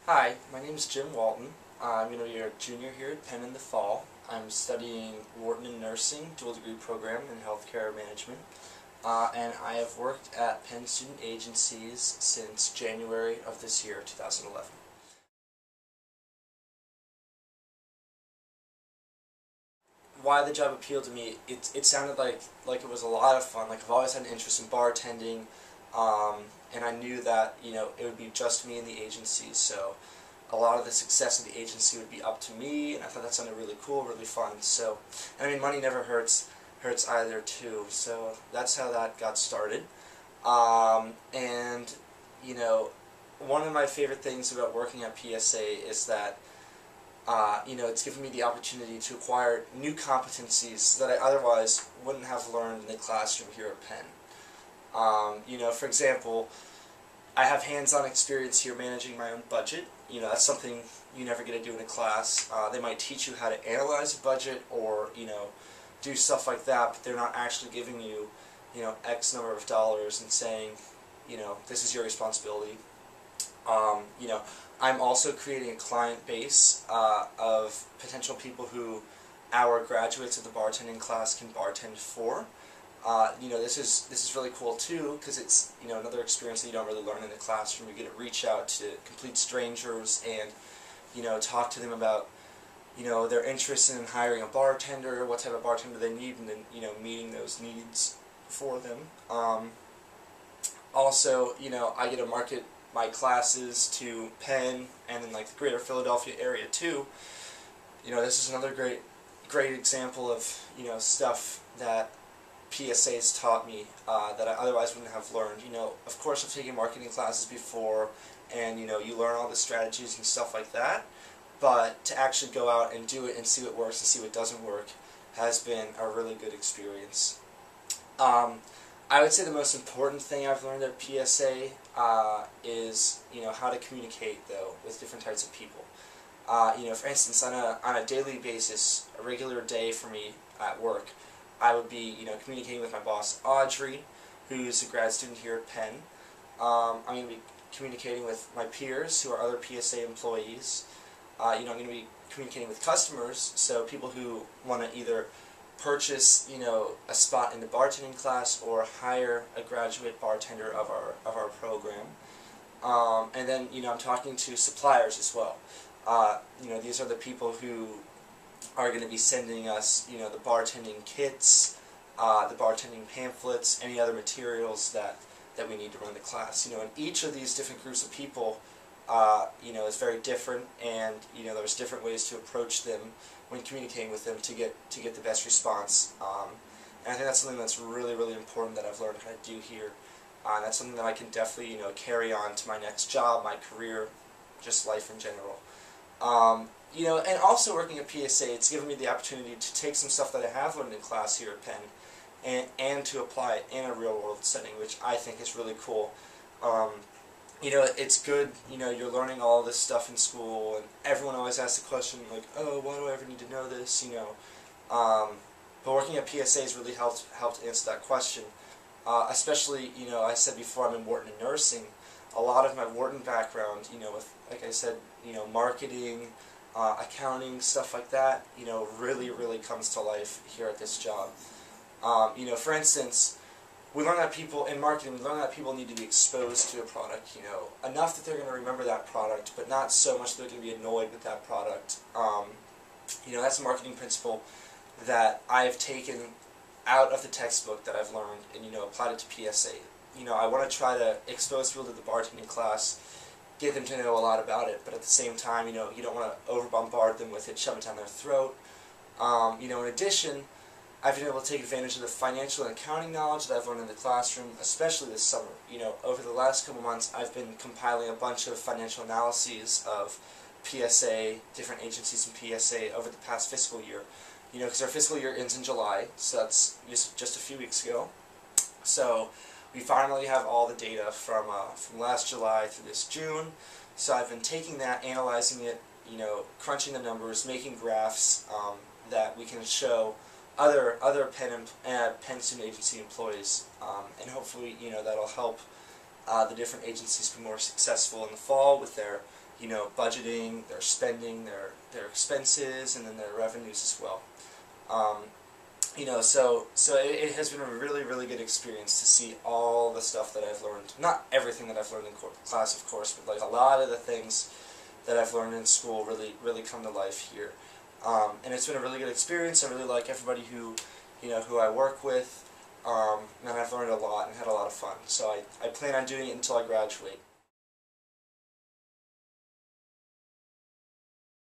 Hi, my name is Jim Walton. I'm going to be a junior here at Penn in the fall. I'm studying Wharton in nursing, dual degree program in healthcare management, and I have worked at Penn student agencies since January of this year, 2011. Why the job appealed to me, it sounded like it was a lot of fun. Like I've always had an interest in bartending, and I knew that it would be just me and the agency. So a lot of the success of the agency would be up to me, and I thought that sounded really cool, really fun. So, I mean, money never hurts either too. So that's how that got started. And one of my favorite things about working at PSA is that it's given me the opportunity to acquire new competencies that I otherwise wouldn't have learned in the classroom here at Penn. For example, I have hands-on experience here managing my own budget. That's something you never get to do in a class. They might teach you how to analyze a budget or, do stuff like that, but they're not actually giving you, X number of dollars and saying, this is your responsibility. I'm also creating a client base of potential people who our graduates of the bartending class can bartend for. This is really cool too, because it's another experience that you don't really learn in the classroom. You get to reach out to complete strangers and talk to them about their interest in hiring a bartender, what type of bartender they need, and then meeting those needs for them. Also, I get to market my classes to Penn and then like the greater Philadelphia area too. This is another great example of stuff that PSA has taught me that I otherwise wouldn't have learned. Of course I've taken marketing classes before, and you learn all the strategies and stuff like that, but to actually go out and do it and see what works and see what doesn't work has been a really good experience. I would say the most important thing I've learned at PSA is how to communicate though with different types of people. For instance, on a daily basis, a regular day for me at work, I would be communicating with my boss Audrey, who's a grad student here at Penn. I'm going to be communicating with my peers, who are other PSA employees. I'm going to be communicating with customers, so people who want to either purchase a spot in the bartending class or hire a graduate bartender of our program. And then I'm talking to suppliers as well. These are the people who are going to be sending us the bartending kits, the bartending pamphlets, any other materials that we need to run the class. And each of these different groups of people is very different, and there's different ways to approach them when communicating with them to get the best response. And I think that's something that's really important that I've learned how to do here. That's something that I can definitely carry on to my next job, my career, just life in general. And also working at PSA, it's given me the opportunity to take some stuff that I have learned in class here at Penn and to apply it in a real-world setting, which I think is really cool. It's good, you're learning all this stuff in school, and everyone always asks the question, like, oh, why do I ever need to know this, But working at PSA has really helped answer that question. Especially, I said before, I'm in Wharton in nursing. A lot of my Wharton background, with, like I said, marketing, accounting, stuff like that, really comes to life here at this job. For instance, we learn that people, in marketing, we learn that people need to be exposed to a product, enough that they're going to remember that product, but not so much that they're going to be annoyed with that product. That's a marketing principle that I have taken out of the textbook that I've learned and, applied it to PSA. I want to try to expose people to the bartending class, get them to know a lot about it, but at the same time, you don't want to over-bombard them with it, shove it down their throat. In addition, I've been able to take advantage of the financial and accounting knowledge that I've learned in the classroom, especially this summer. Over the last couple months, I've been compiling a bunch of financial analyses of PSA, different agencies in PSA over the past fiscal year. Because our fiscal year ends in July, so that's just a few weeks ago. So we finally have all the data from last July through this June. So I've been taking that, analyzing it, crunching the numbers, making graphs that we can show other Penn student agency employees, and hopefully that'll help the different agencies be more successful in the fall with their you know, budgeting, their spending, their expenses, and then their revenues as well. You know, so it has been a really, really good experience to see all the stuff that I've learned. Not everything that I've learned in class, of course, but like a lot of the things that I've learned in school really come to life here. And it's been a really good experience. I really like everybody who, you know, who I work with, and I've learned a lot and had a lot of fun. So I plan on doing it until I graduate.